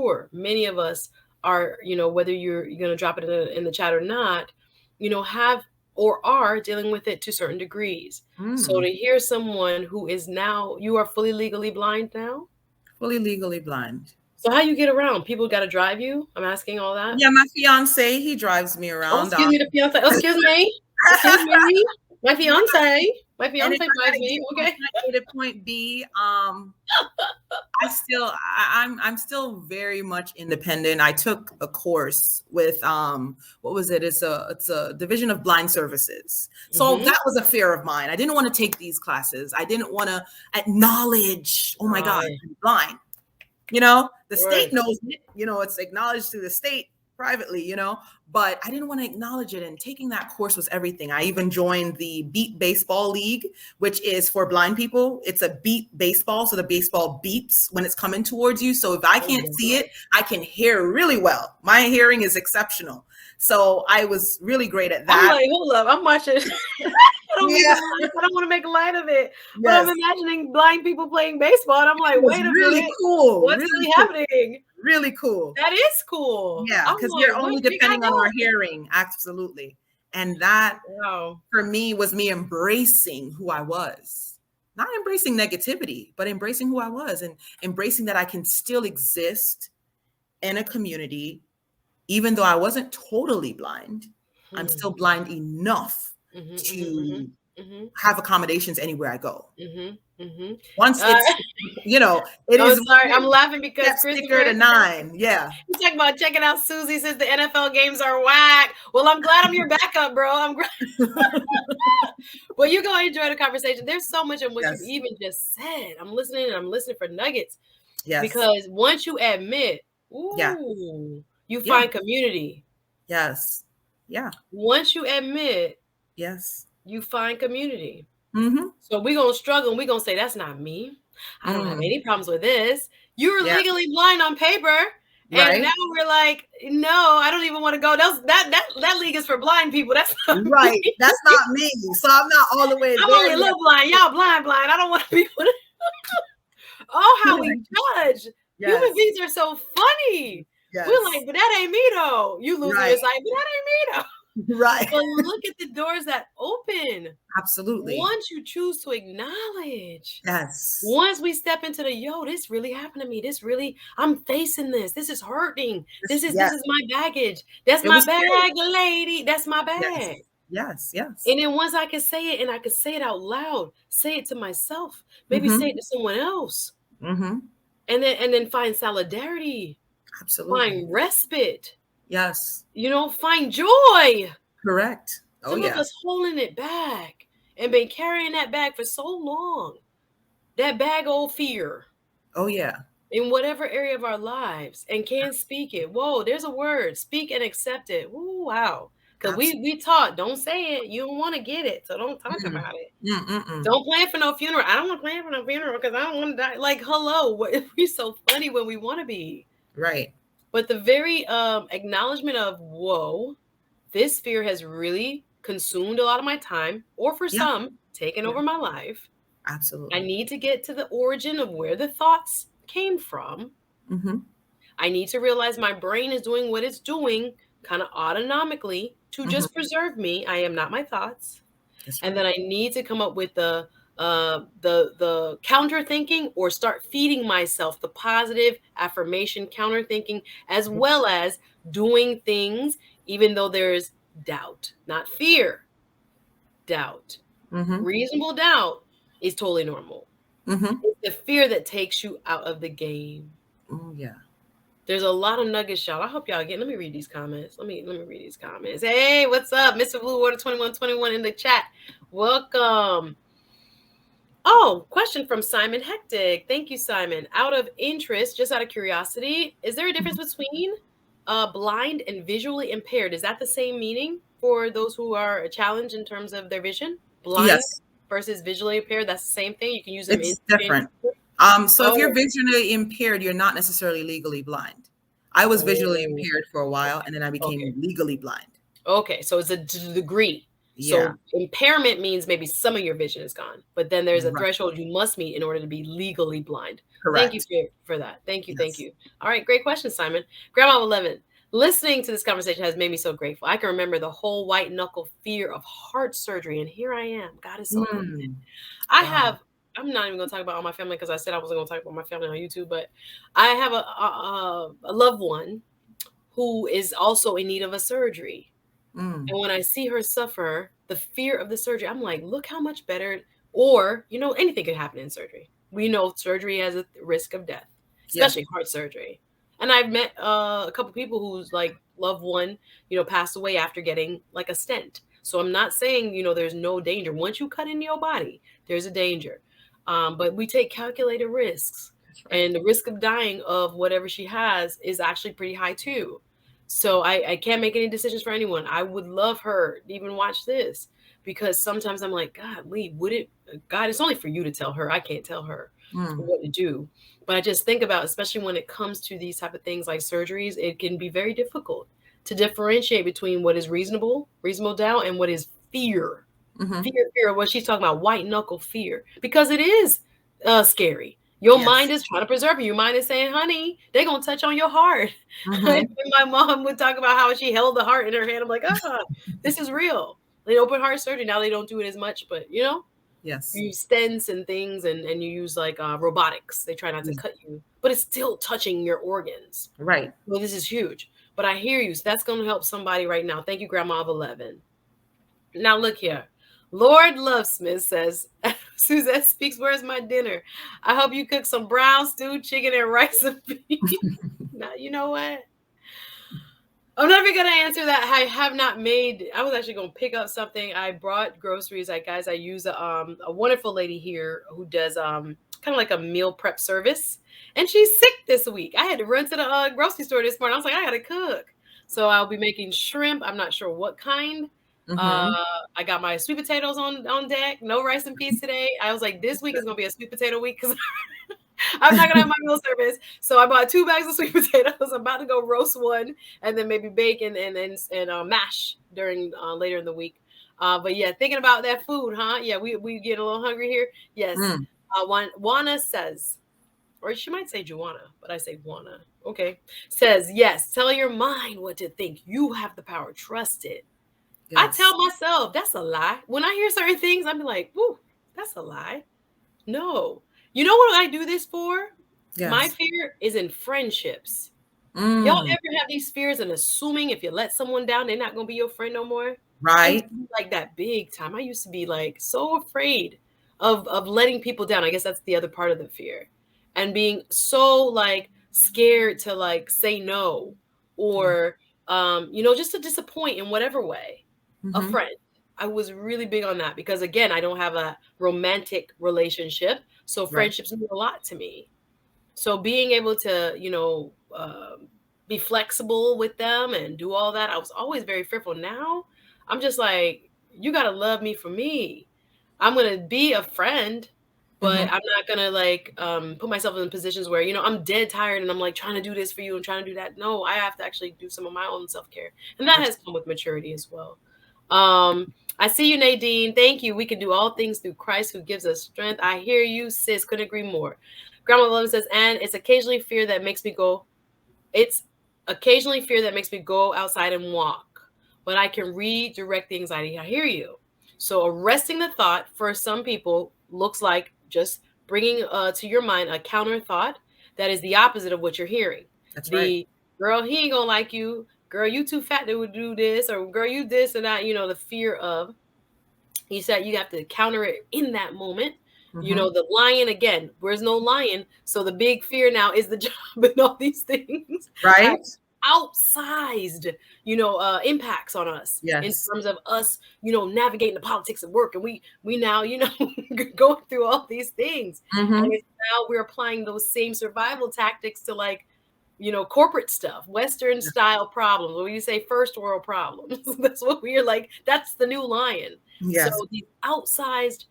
sure many of us are, whether you're going to drop it in the chat or not, have or are dealing with it to certain degrees. So to hear someone who is now, you are fully legally blind now? Fully legally blind. So how you get around? People got to drive you? I'm asking all that. Yeah, my fiance, he drives me around. Oh, excuse me, the fiance. Oh, excuse me. Excuse me. My fiance. My fiance drives me. Okay. A to point B. I'm still very much independent. I took a course with what was it? It's a division of blind services. So that was a fear of mine. I didn't want to take these classes. I didn't want to acknowledge, oh my God, I'm blind. The state knows it, it's acknowledged through the state privately, but I didn't want to acknowledge it. And taking that course was everything. I even joined the Beat Baseball League, which is for blind people. It's a beat baseball. So the baseball beeps when it's coming towards you. So if I can't see it, I can hear really well. My hearing is exceptional. So I was really great at that. I'm like, hold up, I'm watching. I don't want to make light of it, but I'm imagining blind people playing baseball, and I'm like, wait a minute, cool. What's really happening? Really cool. That is cool. Yeah, because you're only depending on our hearing. Absolutely. And that for me was me embracing who I was. Not embracing negativity, but embracing who I was and embracing that I can still exist in a community, even though I wasn't totally blind. I'm still blind enough to have accommodations anywhere I go. Once it's, it is. Sorry, I'm laughing because Christopher to 9. Yeah. He's talking about checking out Susie says the NFL games are whack. Well, I'm glad I'm your backup, bro. I'm glad. Well, you're going to enjoy the conversation. There's so much in what you even just said. I'm listening for nuggets. Yes. Because once you admit, you find community. Yes. Yeah. Once you admit, you find community. So we're going to struggle and we're going to say, that's not me. I don't have any problems with this. You're legally blind on paper. And now we're like, no, I don't even want to go. That league is for blind people. That's not me. That's not me. So I'm not all the way there. I'm only a little blind. Y'all blind. I don't want to be with it. Oh, how we judge. Human beings are so funny. We're like, but that ain't me though. You lose your sight, but that ain't me though. Right. So look at the doors that open. Absolutely. Once you choose to acknowledge. Yes. Once we step into this really happened to me. I'm facing this. This is hurting. This is my baggage. That's my bag, lady. That's my bag. Yes. And then once I can say it and I can say it out loud, say it to myself, maybe say it to someone else. And then find solidarity. Absolutely. Find respite. Yes. Find joy. Correct. Some of us holding it back and been carrying that bag for so long. That bag of fear. Oh, yeah. In whatever area of our lives and can't speak it. Whoa, there's a word. Speak and accept it. Ooh, wow. Because we taught, don't say it. You don't want to get it. So don't talk about it. Don't plan for no funeral. I don't want to plan for no funeral because I don't want to die. Like, hello. We're so funny when we want to be. Right. But the very acknowledgement of, whoa, this fear has really consumed a lot of my time, or for some, taken over my life. Absolutely. I need to get to the origin of where the thoughts came from. I need to realize my brain is doing what it's doing kind of autonomically to just preserve me. I am not my thoughts. And then I need to come up with the counter thinking, or start feeding myself the positive affirmation counter thinking, as well as doing things even though there's doubt, not fear, doubt. Reasonable doubt is totally normal. It's the fear that takes you out of the game. Oh yeah. There's a lot of nuggets, y'all. I hope y'all get. Let me read these comments. Let me read these comments. Hey, what's up, Mr. Blue Water 2121 in the chat? Welcome. Oh, question from Simon Hectic. Thank you, Simon. Out of interest, just out of curiosity, is there a difference between blind and visually impaired? Is that the same meaning for those who are challenged in terms of their vision? Blind versus visually impaired, that's the same thing? You can use them. It's different. So if you're visually impaired, you're not necessarily legally blind. I was visually impaired for a while, and then I became legally blind. Okay, so it's a degree. Yeah. So impairment means maybe some of your vision is gone, but then there's a Right. threshold you must meet in order to be legally blind. Thank you Correct. for that. Thank you. Thank Yes. you. All right. Great question, Simon. Grandma 11. Listening to this conversation has made me so grateful. I can remember the whole white knuckle fear of heart surgery, and here I am. God is so good. Mm. I Wow. have. I'm not even going to talk about all my family because I said I wasn't going to talk about my family on YouTube, but I have a loved one who is also in need of a surgery. Mm. And when I see her suffer the fear of the surgery, I'm like, look how much better. Or, anything could happen in surgery. We know surgery has a risk of death, Yeah. especially heart surgery. And I've met a couple people whose like loved one, passed away after getting like a stent. So I'm not saying, there's no danger. Once you cut into your body, there's a danger. But we take calculated risks. That's right. And the risk of dying of whatever she has is actually pretty high too. So I can't make any decisions for anyone. I would love her to even watch this because sometimes I'm like, God, Lee, God, it's only for you to tell her. I can't tell her Mm. what to do. But I just think about, especially when it comes to these type of things like surgeries, it can be very difficult to differentiate between what is reasonable doubt, and what is fear. Mm-hmm. Fear, what she's talking about, white knuckle fear, because it is scary. Your mind Yes. is trying to preserve you. Your mind is saying, honey, they're going to touch on your heart. Mm-hmm. My mom would talk about how she held the heart in her hand. I'm like, this is real. They open heart surgery. Now they don't do it as much, but you Yes. use stents and things, and you use like robotics. They try not to Yeah. cut you, but it's still touching your organs. Right. Well, this is huge. But I hear you. So that's going to help somebody right now. Thank you, Grandma of 11. Now look here. Lord Lovesmith says, Suzette speaks, where's my dinner? I hope you cook some brown stew, chicken, and rice and beans. Now, you know what? I'm never going to answer that. I have not made, I was actually going to pick up something. I brought groceries. I use a wonderful lady here who does kind of like a meal prep service. And she's sick this week. I had to run to the grocery store this morning. I was like, I got to cook. So I'll be making shrimp. I'm not sure what kind. Uh, Mm-hmm. I got my sweet potatoes on deck. No rice and peas today. I was like, this week is gonna be a sweet potato week because I'm not gonna have my meal service. So I bought 2 bags of sweet potatoes. I'm about to go roast one and then maybe bacon and mash during later in the week. But yeah, thinking about that food, huh? Yeah, we get a little hungry here. Yes. Mm. Juana says, or she might say Juana, but I say Juana. Okay. Says, yes, tell your mind what to think. You have the power. Trust it. I Yes. tell myself that's a lie. When I hear certain things, I'm like, "Woo, that's a lie." No. You know what I do this for? My Yes. fear is in friendships. Y'all Mm. ever have these fears and assuming if you let someone down, they're not gonna be your friend no more? I used Right. to be like that big time. I used to be like so afraid of letting people down. I guess that's the other part of the fear. And being so like scared to like say no Yeah. or just to disappoint in whatever way a Mm-hmm. friend. I was really big on that because again, I don't have a romantic relationship. So Right. friendships mean a lot to me. So being able to, be flexible with them and do all that, I was always very fearful. Now I'm just like, you got to love me for me. I'm going to be a friend, Mm-hmm. but I'm not going to like put myself in positions where, I'm dead tired and I'm like trying to do this for you and trying to do that. No, I have to actually do some of my own self-care. And that That's has come with maturity as well. I see you, Nadine. Thank you. We can do all things through Christ who gives us strength. I hear you, sis. Couldn't agree more. Grandma Love says, and it's occasionally fear that makes me go outside and walk, but I can redirect the anxiety. I hear you. So arresting the thought for some people looks like just bringing to your mind a counter thought that is the opposite of what you're hearing. that's right. The girl, he ain't gonna like you. Girl, you too fat to do this, or girl, you this and that. The fear of. He said you have to counter it in that moment. Mm-hmm. The lion again, where's no lion. So the big fear now is the job and all these things have Right. outsized, impacts on us in Yes. terms of us, navigating the politics of work. And we now, going through all these things. And Mm-hmm. it's now we're applying those same survival tactics to like, corporate stuff, Western style problems, or you say first world problems. That's what we're like. That's the new lion. So Yes. these outsized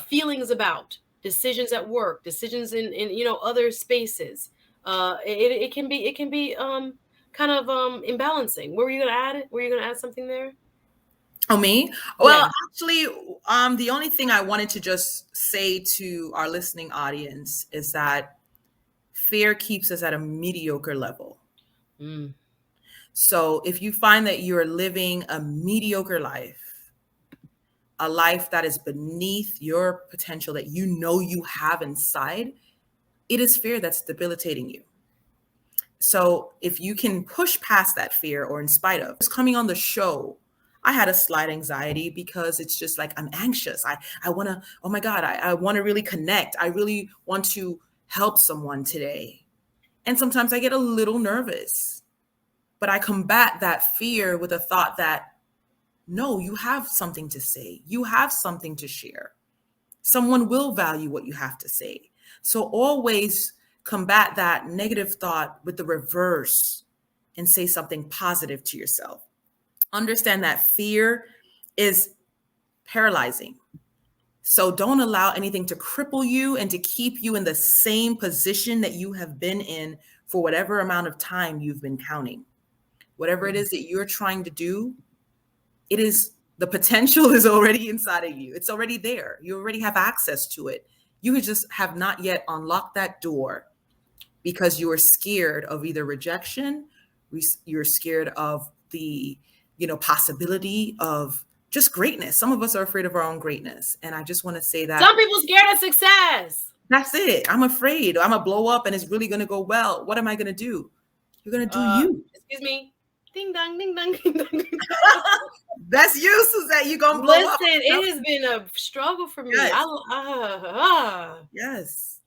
feelings about decisions at work, decisions in other spaces, it can be kind of imbalancing. Were you gonna add it? Were you gonna add something there? Oh, me? Well, Yeah. actually, the only thing I wanted to just say to our listening audience is that fear keeps us at a mediocre level. Mm. So if you find that you're living a mediocre life, a life that is beneath your potential that you know you have inside, it is fear that's debilitating you. So if you can push past that fear, or in spite of just coming on the show, I had a slight anxiety because it's just like I'm anxious. I want to, oh my God, I want to really connect. I really want to help someone today. And sometimes I get a little nervous, but I combat that fear with a thought that no, you have something to say. You have something to share. Someone will value what you have to say. So always combat that negative thought with the reverse and say something positive to yourself. Understand that fear is paralyzing. So don't allow anything to cripple you and to keep you in the same position that you have been in for whatever amount of time you've been counting. Whatever it is that you're trying to do, it is the potential is already inside of you. It's already there. You already have access to it. You just have not yet unlocked that door because you are scared of either rejection, you're scared of the, possibility of just greatness. Some of us are afraid of our own greatness. And I just want to say that Some people scared of success. that's it. I'm afraid I'm gonna blow up and it's really gonna go well. What am I gonna do? You're gonna do you. Excuse me. Ding dong, ding dong, ding dong, ding dong. That's you, Suzette. You're gonna blow up. Listen, it has been a struggle for me. Yes. Yes. Yes.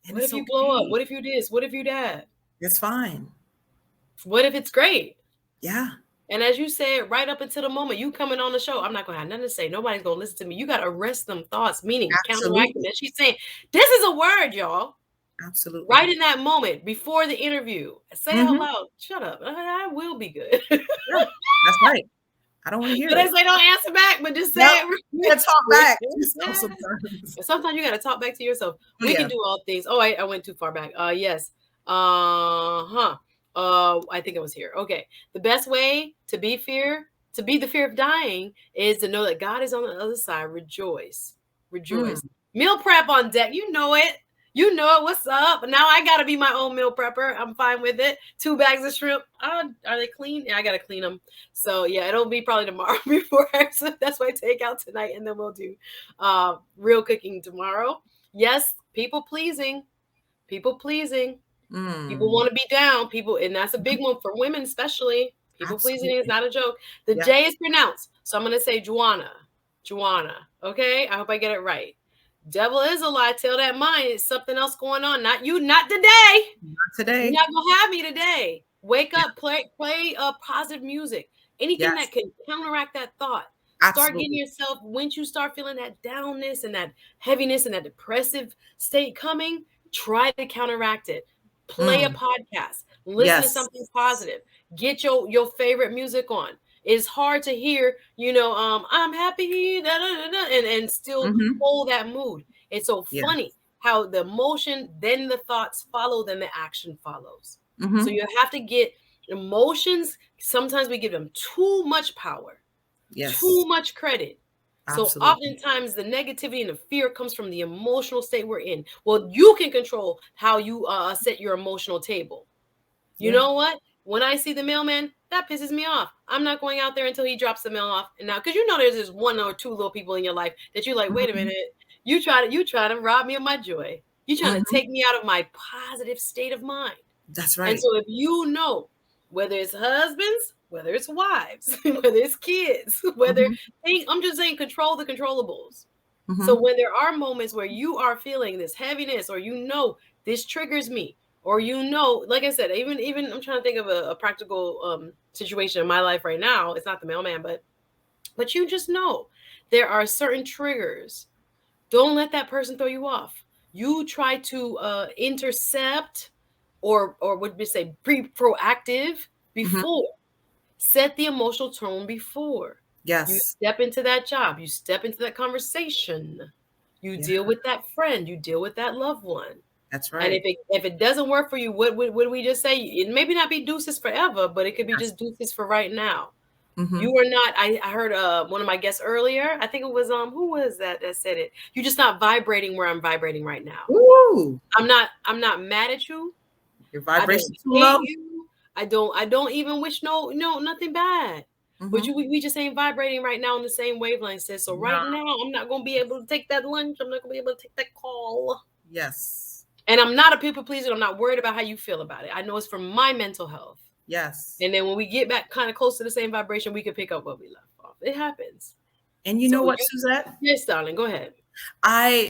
And What if you blow up? What if you this? What if you that? It's fine. What if it's great? Yeah. And as you said, right up until the moment you coming on the show, I'm not gonna have nothing to say. Nobody's gonna listen to me. You gotta arrest them thoughts, meaning counteracting that. She's saying, this is a word, y'all. Absolutely. Right in that moment, before the interview, say out loud, shut up. I will be good. Yeah, that's right. I don't want to hear it. They say don't answer back, but just say it. You gotta talk back. Sometimes you gotta talk back to yourself. We can do all things. Oh, I went too far back. Yes. I think I was here. Okay. The best way to be the fear of dying is to know that God is on the other side. Rejoice. Meal prep on deck. You know it. What's up? Now I gotta be my own meal prepper. I'm fine with it. 2 bags of shrimp. Are they clean? Yeah, I gotta clean them. So yeah, it'll be probably tomorrow before. So that's why I take out tonight, and then we'll do real cooking tomorrow. Yes, people pleasing. People want to be down. And that's a big one for women, especially. People pleasing is not a joke. The J is pronounced, so I'm gonna say Juana. Okay, I hope I get it right. Devil is a lie. Tell that mind it's something else going on. Not you. Not today. Not today. You're not gonna have me today. Wake up. Play positive music. Anything that can counteract that thought. Start getting yourself, once you start feeling that downness and that heaviness and that depressive state coming, try to counteract it. Play a podcast. Listen to something positive. Get your favorite music on. It's hard to hear, I'm happy, and still hold that mood. It's so funny how the emotion, then the thoughts follow, then the action follows. So you have to get emotions. Sometimes we give them too much power, too much credit. Absolutely. So oftentimes the negativity and the fear comes from the emotional state we're in. Well, you can control how you set your emotional table. You know what? When I see the mailman, that pisses me off. I'm not going out there until he drops the mail off. And now, because there's just 1 or 2 little people in your life that you're like, wait a minute, you try to rob me of my joy. You trying to take me out of my positive state of mind. That's right. And so if whether it's husbands, whether it's wives, whether it's kids, I'm just saying control the controllables. So when there are moments where you are feeling this heaviness, or this triggers me, or like I said, even I'm trying to think of a practical situation in my life right now. It's not the mailman, but you just know there are certain triggers. Don't let that person throw you off. You try to intercept or what we say, proactive before. Set the emotional tone before. Yes. You step into that job. You step into that conversation. You deal with that friend. You deal with that loved one. That's right. And if it doesn't work for you, what would we just say? It maybe not be deuces forever, but it could be just deuces for right now. You are not. I heard one of my guests earlier. I think it was who was that said it? You're just not vibrating where I'm vibrating right now. Ooh. I'm not mad at you. Your vibration too I low. don't hate you. I don't even wish nothing bad. But we just ain't vibrating right now on the same wavelength, sis. So right now, I'm not gonna be able to take that lunch. I'm not gonna be able to take that call. Yes. And I'm not a people pleaser. I'm not worried about how you feel about it. I know it's for my mental health. Yes. And then when we get back kind of close to the same vibration, we can pick up what we left off. It happens. And you know what, Suzette? Yes, darling, go ahead. I